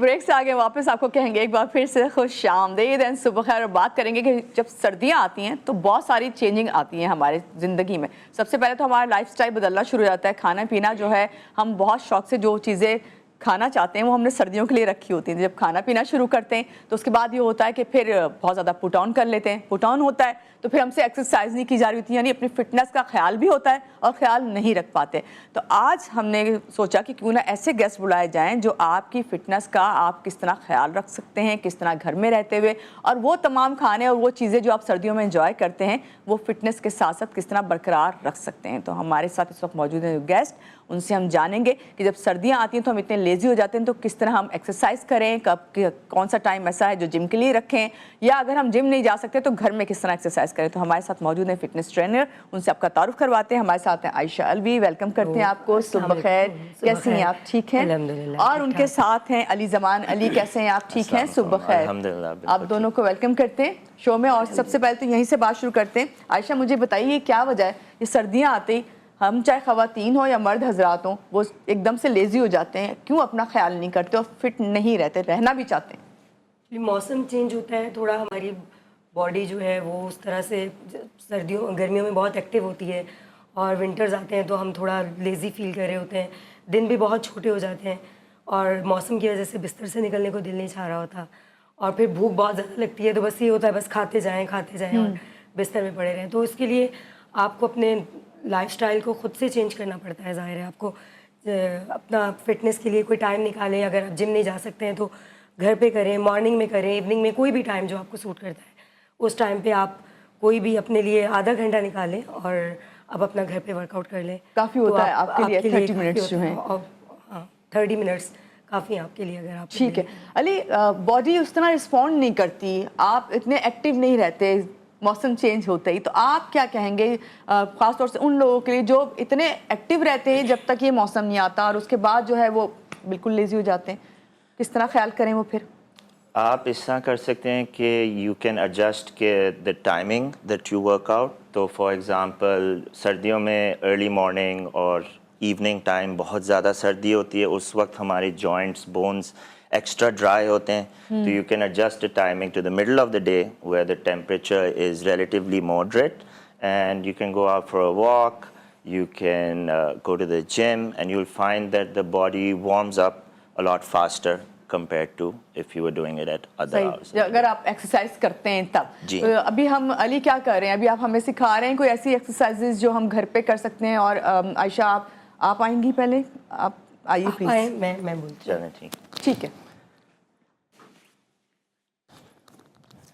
Break से आगे वापस आपको कहेंगे एक बार फिर से खुश आमदीद एंड सुबह खैर। और बात करेंगे कि जब सर्दियाँ आती हैं तो बहुत सारी चेंजिंग आती हैं हमारे ज़िंदगी में। सबसे पहले तो हमारा लाइफस्टाइल बदलना शुरू हो जाता है। खाना पीना जो है, हम बहुत शौक से जो चीज़ें खाना चाहते हैं वो हमने सर्दियों के लिए रखी होती हैं। जब खाना पीना शुरू करते हैं तो उसके बाद ये होता है कि फिर बहुत ज़्यादा पुट ऑन कर लेते हैं। पुट ऑन होता है तो फिर हमसे एक्सरसाइज नहीं की जा रही होती, यानी अपनी फिटनेस का ख्याल भी होता है और ख्याल नहीं रख पाते। तो आज हमने सोचा कि क्यों ना ऐसे गेस्ट बुलाए जाएं जो आपकी फिटनेस का आप किस तरह ख्याल रख सकते हैं, किस तरह घर में रहते हुए, और वो तमाम खाने और वो चीज़ें जो आप सर्दियों में एंजॉय करते हैं वो फिटनेस के साथ साथ किस तरह बरकरार रख सकते हैं। तो हमारे साथ इस वक्त मौजूद हैं गेस्ट, उनसे हम जानेंगे कि जब सर्दियाँ आती हैं तो हम इतने लेज़ी हो जाते हैं तो किस तरह हम एक्सरसाइज करें, कब कौन सा टाइम ऐसा है जो जिम के लिए रखें, या अगर हम जिम नहीं जा सकते तो घर में किस तरह एक्सरसाइज करें। तो हमारे साथ मौजूद हैं फिटनेस ट्रेनर, उनसे आपका तारुफ करवाते हैं। हमारे साथ हैं आयशा अलवी, वेलकम करते हैं आपको। सुबह खैर, कैसी हैं आप? ठीक हैं? और उनके साथ हैं अली जमान अली, कैसे हैं आप? ठीक हैं? सुबह खैर। आप दोनों को वेलकम करते हैं शो में। और सबसे पहले तो यहीं से बात शुरू करते हैं। आयशा, मुझे बताइए क्या वजह है ये सर्दियाँ आते ही हम चाहे ख़वातीन हो या मर्द हजरात हों वो एकदम से लेज़ी हो जाते हैं? क्यों अपना ख्याल नहीं करते और फिट नहीं रहते, रहना भी चाहते हैं? मौसम चेंज होता है थोड़ा, हमारी बॉडी जो है वो उस तरह से सर्दियों गर्मियों में बहुत एक्टिव होती है, और विंटर्स आते हैं तो हम थोड़ा लेज़ी फील कर रहे होते हैं, दिन भी बहुत छोटे हो जाते हैं, और मौसम की वजह से बिस्तर से निकलने को दिल नहीं चाह रहा होता, और फिर भूख बहुत ज़्यादा लगती है। तो बस ये होता है बस खाते जाएँ और बिस्तर में पड़े रहें। तो इसके लिए आपको अपने लाइफस्टाइल को खुद से चेंज करना पड़ता है। ज़ाहिर है आपको अपना फिटनेस के लिए कोई टाइम निकालें। अगर आप जिम नहीं जा सकते हैं तो घर पे करें, मॉर्निंग में करें, इवनिंग में, कोई भी टाइम जो आपको सूट करता है उस टाइम पे आप कोई भी अपने लिए आधा घंटा निकालें और अब अपना घर पे वर्कआउट कर लें। काफ़ी होता है आपके लिए 30 मिनट्स जो हैं। हाँ, 30 मिनट्स काफ़ी है आपके लिए अगर आप। ठीक है अली, बॉडी उस तरह रिस्पॉन्ड नहीं करती, आप इतने एक्टिव नहीं रहते मौसम चेंज होते ही, तो आप क्या कहेंगे ख़ास तौर से उन लोगों के लिए जो इतने एक्टिव रहते हैं जब तक ये मौसम नहीं आता और उसके बाद जो है वो बिल्कुल लेज़ी हो जाते हैं? किस तरह ख्याल करें वो फिर? आप इस तरह कर सकते हैं कि यू कैन एडजस्ट के the timing that you work out. तो फॉर एग्ज़ाम्पल सर्दियों में अर्ली मॉर्निंग और इवनिंग टाइम बहुत ज़्यादा सर्दी होती है, उस वक्त हमारे जॉइंट्स बोन्स एक्स्ट्रा ड्राई होते हैं। तो you can adjust the timing to the middle of the day where the temperature is relatively moderate, and you can go out for a walk, you can go to the gym, and you'll find that the body warms up a lot faster compared to if you were doing it at other hours. अगर आप exercise करते हैं तब जी। तो अभी हम अली क्या कर रहे हैं? अभी आप हमें सिखा रहे हैं कोई ऐसी एक्सरसाइजेज जो हम घर पे कर सकते हैं? और आयशा आप आएंगी पहले, आप आइए प्लीज। मैं बोलती हूँ। ठीक है,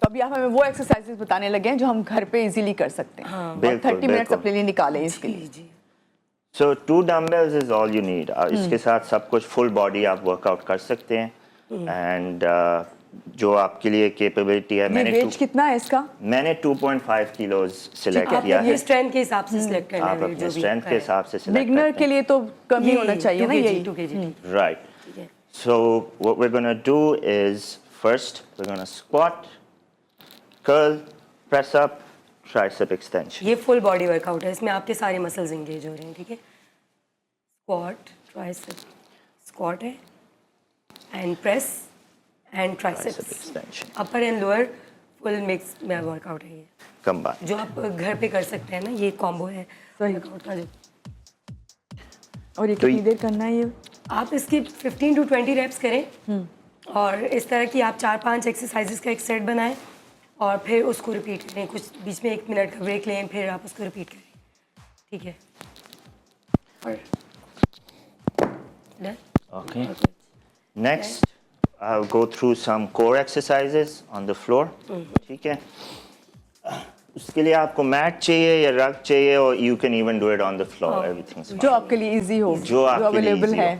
तो अभी आप हमें वो एक्सरसाइजेज बताने लगे हैं जो हम घर पे इजीली कर सकते हैं। हाँ, और 30 मिनट्स अपने लिए निकालें इसके लिए। So 2 dumbbells is all you need. इसके साथ सब कुछ फुल बॉडी आप वर्कआउट कर सकते हैं, एंड जो आपके लिए कैपेबिलिटी है। मैंने वेट कितना है इसका? मैंने 2.5 किलोज सिलेक्ट किया है। स्ट्रेंथ के हिसाब से सिलेक्ट करना है, आप अपने स्ट्रेंथ के हिसाब से सिलेक्ट बिगनर के लिए तो कम ही होना चाहिए ना, यही 2 kg। Right. So what we are gonna do is first we are gonna squat, curl, press up, tricep extension. ये फुल बॉडी वर्कआउट है, इसमें आपके सारे मसल्स एंगेज हो रहे हैं। ठीक है, स्क्वाट, ट्राइसेप, स्क्वाट है, and press and triceps, extension, upper and lower full mix में वर्कआउट है ये कंबाइन, जो आप घर पे कर सकते हैं ना। ये कॉम्बो है वर्कआउट का जो। और ये कितनी देर करना है ये? आप इसकी 15 to 20 रेप्स करें, और इस तरह की आप 4-5 एक्सरसाइजेस का एक सेट बनाएं और फिर उसको रिपीट करें। कुछ बीच में 1 मिनट का ब्रेक लें, फिर आप उसको रिपीट करें। ठीक है, और okay. Next I'll go through some core exercises on the floor. ठीक है, उसके लिए आपको मैट चाहिए या रग चाहिए, और you can even do it on the floor. Everything's fine. जो आपके लिए इजी हो, जो आपके लिए अवेलेबल easy है।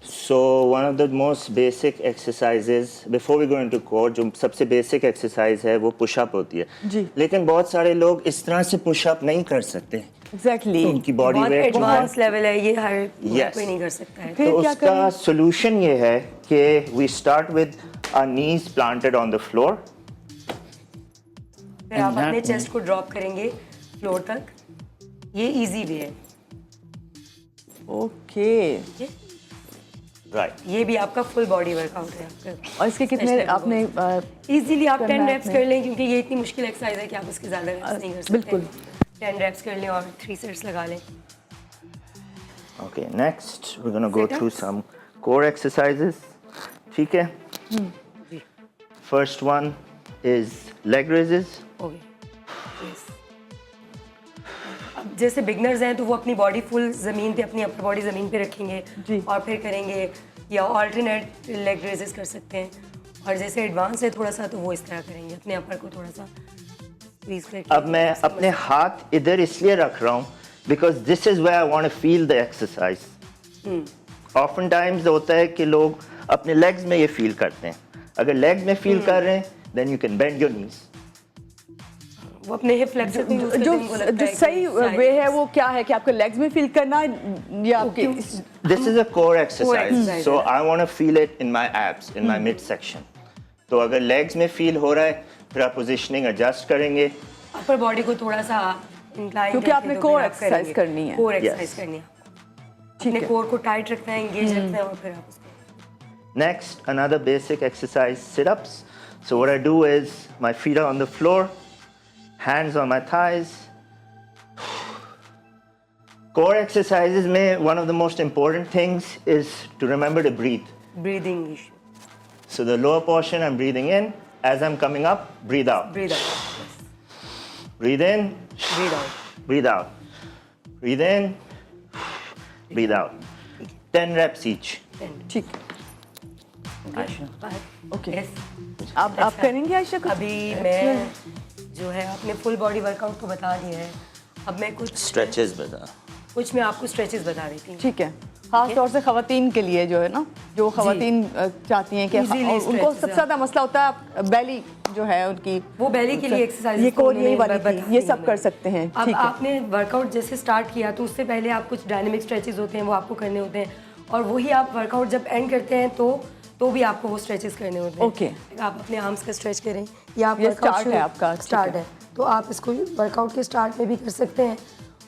So one of the most basic exercises before we go into core, जो सबसे basic exercise है वो push up होती है जी। लेकिन बहुत सारे लोग इस तरह से push up नहीं कर सकते। एग्जैक्टली, उनकी बॉडी वेट एडवांस लेवल है ये, हर कोई नहीं कर सकता है। तो उसका सोल्यूशन ये है कि we start with our knees planted on the floor. फिर आप अपने चेस्ट को ड्रॉप करेंगे फ्लोर तक। ये इजी वे है। Okay, right. ये भी आपका फुल बॉडी वर्कआउट है आपका। और इसके कितने आपने इजीली आप करना 10 है रेप्स आपने? कर लें, क्योंकि ये इतनी मुश्किल एक्सरसाइज है कि आप इसके ज़्यादा रेप्स नहीं कर सकते। बिल्कुल। 10 रेप्स कर लें और 3 सेट्स लगा लें। Okay, next we're gonna go through Sit-ups. some core exercises. ठीक है? जी, First one is leg raises. हो गई। Yes. अब जैसे बिगनर्स हैं तो वो अपनी बॉडी फुल ज़मीन पे, अपनी अपर बॉडी ज़मीन पे रखेंगे जी। और फिर करेंगे, या ऑल्टरनेट लेग रेजेस कर सकते हैं। और जैसे एडवांस है थोड़ा सा तो वो इस तरह करेंगे, अपने अपर को थोड़ा सा स्क्वीज करके। अब मैं अपने हाथ इधर इसलिए रख रहा हूँ because this is where I want to feel the exercise. Often times होता है कि लोग अपने legs में ये feel करते हैं। अगर legs में feel कर रहे हैं then you can bend your knees. वो अपने हिप फ्लेक्सर को यूज करते हैं, उनको लगता जो है कि सही side- वे है वो क्या है कि आपके लेग्स में फील करना है या आपके This is a core exercise. exercise So है। I want to feel it in my abs, in my midsection. तो अगर legs में feel हो रहा है फिर आप positioning adjust करेंगे। अपर बॉडी को थोड़ा सा इंक्लाइन, क्योंकि आपने core exercise करनी है। Core Yes. एक्सरसाइज करनी है, ठीक अपने है। कोर को टाइट रखना है, एंगेज रखना है, और फिर आप उसको Next, another basic exercise, sit-ups. So what I do is my feet are on the floor, hands on my thighs. Core exercises में one of the most important things is to remember to breathe. Breathing issue, So the lower portion I'm breathing in, as I'm coming up, breathe out. Breathe out, Breathe in, breathe out. breathe out. Breathe in, breathe out. 10 reps each. ठीक Aisha. Okay. Yes. आप करेंगे आयशा कुछ? अभी मैं जो है आपने full body workout तो बता दिया है, अब मैं Stretches बता. कुछ मैं आपको स्ट्रेचेस बता देती हूँ। ठीक है। खास तौर से खवातीन के लिए जो है ना, जो खवातीन चाहती हैं कि Easily और उनको stretches, सबसे ज़्यादा मसला होता है बेली जो है उनकी, वो बेली के लिए एक्सरसाइज, ये कोर यही वाली थी, ये सब कर सकते हैं। अब ठीक है। आपने वर्कआउट जैसे स्टार्ट किया तो उससे पहले आप कुछ डायनेमिक स्ट्रेचेस होते हैं वो आपको करने होते हैं, और वही आप वर्कआउट जब एंड करते हैं तो भी आपको वो स्ट्रेचेस करने होते हैं। ओके। आप अपने आर्म्स का स्ट्रेच करें, या आप ये workout start है शुरू- आपका, ठीक स्टार्ट है। है, तो आप इसको वर्कआउट के स्टार्ट में भी कर सकते हैं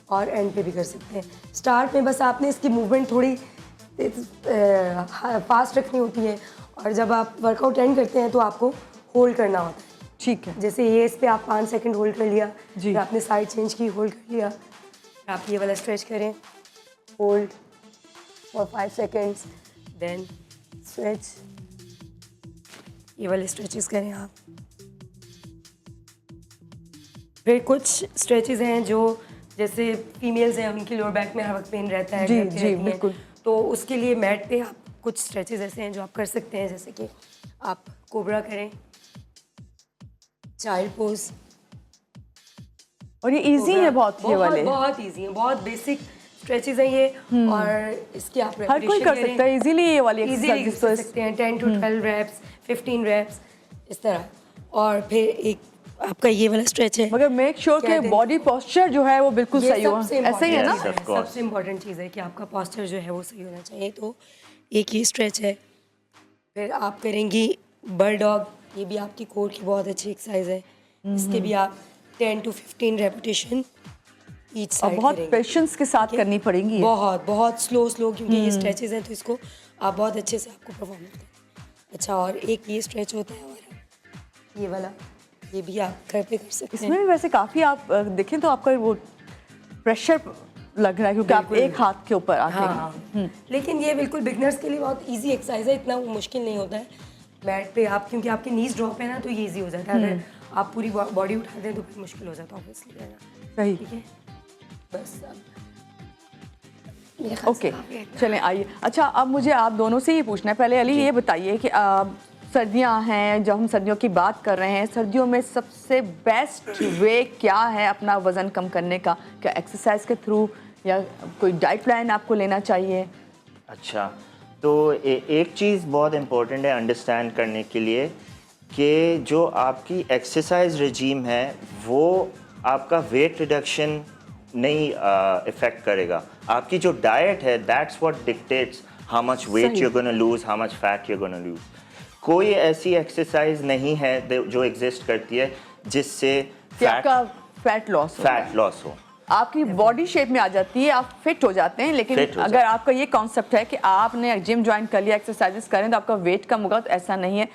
और एंड पे भी कर सकते हैं। स्टार्ट में बस आपने इसकी मूवमेंट थोड़ी फास्ट रखनी होती है, और जब आप वर्कआउट एंड करते हैं तो आपको होल्ड करना होता है। ठीक है। जैसे ये इस पे आप 5 सेकंड होल्ड कर लिया, जी। फिर आपने साइड चेंज की, होल्ड कर लिया, फिर आप ये वाला स्ट्रेच करें, hold for 5 seconds, then stretch, ये वाले स्ट्रेचेस करें आप। फिर कुछ स्ट्रेचेस हैं जो जैसे फीमेल्स हैं उनकी लोअर बैक में हर वक्त पेन रहता है, जी, करती जी, रहती हैं। बिल्कुल। तो उसके लिए मैट पे आप कुछ स्ट्रेचेस ऐसे हैं जो आप कर सकते हैं, जैसे कि आप कोबरा करें, चाइल्ड पोज। और ये इजी है बहुत, ये वाले बहुत इजी है, बहुत बेसिक स्ट्रेचेस हैं ये, और इसकी आप हर कोई repetition कर करें। सकता है इजीली ये वाली इजीली एक्सरसाइज। कर सकते हैं, 10 to 12 reps, 15 reps इस तरह। और फिर एक आपका ये वाला स्ट्रेच है, मगर मेक श्योर क्या कि कहते हैं? बॉडी पोस्चर जो है वो बिल्कुल ये सही हो, सबसे ऐसे ही है ना? Yes, of course. सबसे इम्पोर्टेंट चीज़ है कि आपका पोस्चर जो है वो सही होना चाहिए। तो एक ये स्ट्रेच है, फिर आप करेंगी बर्ड डॉग, ये भी आपकी कोर की बहुत अच्छी एक्सरसाइज है। इसके भी आप 10 to 15 रेपिटेशन ईच और साइड बहुत करेंगे। पेशेंस के साथ करनी पड़ेंगी ये। बहुत बहुत स्लो क्योंकि ये स्ट्रेचेस हैं, तो इसको आप बहुत अच्छे से आपको परफॉर्म करते हैं। अच्छा, और एक ये स्ट्रेच होता है हमारा ये वाला, ये भी आप घर पे कर सकते इसमें हैं। भी वैसे काफी आप देखें तो आपका वो प्रेशर लग रहा है क्योंकि आप बिल्कुल। एक हाथ के ऊपर आते हैं। हाँ, लेकिन ये बिल्कुल बिगनर्स के लिए बहुत इजी एक्सरसाइज है, इतना वो मुश्किल नहीं होता है। मैट पे आप, क्योंकि आपके नीज ड्रॉप है ना, तो ये इजी हो जाता है। अगर आप पूरी बॉडी उठाते हैं तो फिर मुश्किल हो जाता है ऑब्वियसली करना। सही। ठीक है, बस मेरे ख्याल से ओके, काफ़ी है इतना। चलें आइए। अच्छा, अब मुझे आप दोनों से ही पूछना है। पहले अली ये बताइए कि सर्दियां हैं, जब हम सर्दियों की बात कर रहे हैं, सर्दियों में सबसे बेस्ट वे क्या है अपना वज़न कम करने का? क्या एक्सरसाइज के थ्रू या कोई डाइट प्लान आपको लेना चाहिए? अच्छा, तो एक चीज़ बहुत इम्पोर्टेंट है अंडरस्टैंड करने के लिए कि जो आपकी एक्सरसाइज रेजीम है वो आपका वेट रिडक्शन नहीं इफ़ेक्ट करेगा। आपकी जो डाइट है that's what dictates how much weight सही। You gonna lose, how much fat you gonna lose. कोई ऐसी एक्सरसाइज नहीं है जो एग्जिस्ट करती है जिससे कि आपका फैट लॉस हो। फैट लॉस हो। आपकी बॉडी शेप में आ जाती है, आप फिट हो जाते हैं। लेकिन Fit हो अगर आपका ये कॉन्सेप्ट है कि आपने जिम ज्वाइन कर लिया, एक्सरसाइजेस करें तो आपका वेट कम होगा, तो ऐसा नहीं है।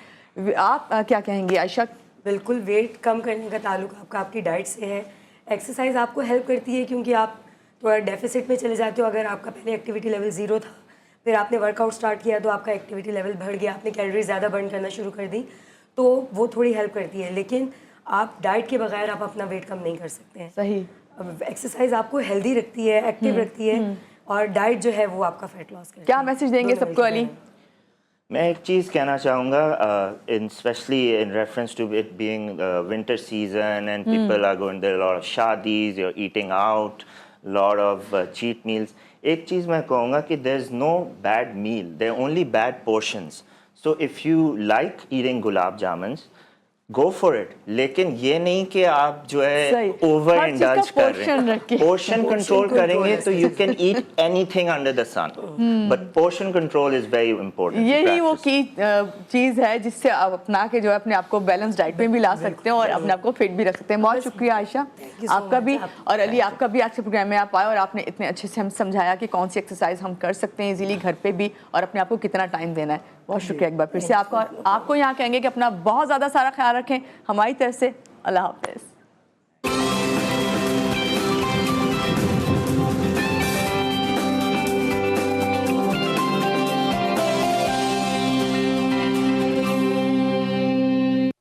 आप क्या कहेंगे आयशा? बिल्कुल, वेट कम करने का ताल्लुक आपका आपकी डाइट से है। एक्सरसाइज आपको हेल्प करती है क्योंकि आप थोड़ा डेफिसिट में चले जाते हो। अगर आपका पहले एक्टिविटी लेवल 0 था, फिर आपने वर्कआउट स्टार्ट किया तो आपका एक्टिविटी लेवल बढ़ गया, आपने कैलोरी ज़्यादा बर्न करना शुरू कर दी, तो वो थोड़ी हेल्प करती है। लेकिन आप डाइट के बगैर आप अपना वेट कम नहीं कर सकते हैं। सही। अब एक्सरसाइज आपको हेल्दी रखती है, एक्टिव रखती है, और डाइट जो है वो आपका फैट लॉस करती है। क्या मैसेज देंगे दोनों सबको मिलकर अली? है। मैं एक चीज़ कहना चाहूँगा in specially in reference to it being winter season and people are going there lot of shaadis, you are eating out, lot of cheat meals. एक चीज़ मैं कहूँगा कि there is no bad meal, there only bad portions. So if you like eating gulab jamuns, go for it, लेकिन ये नहीं कि आप जो सही। है ओवर हर चीज़ का इंडल्ज कर रहे portion रख के। हैं। पोर्शन कंट्रोल control करेंगे है तो you can eat anything under the sun, but portion control is very important. यही वो की चीज़ है जिससे आप अपना के जो है अपने आप को बैलेंस डाइट में भी ला सकते हैं और अपने आप को फिट भी रख सकते हैं। बहुत शुक्रिया आयशा you so आपका much। भी, आप- और अली आपका भी आज के प्रोग्राम में आप आए और आपने इतने अच्छे से हम समझाया कि कौन सी एक्सरसाइज हम कर सकते हैं इजीली घर पे भी, और अपने आप को कितना टाइम देना है। बहुत शुक्रिया एक बार फिर से आपका। आपको यहाँ कहेंगे कि अपना बहुत ज़्यादा सारा ख्याल रखें हमारी तरफ से। अल्लाह हाफ़िज़।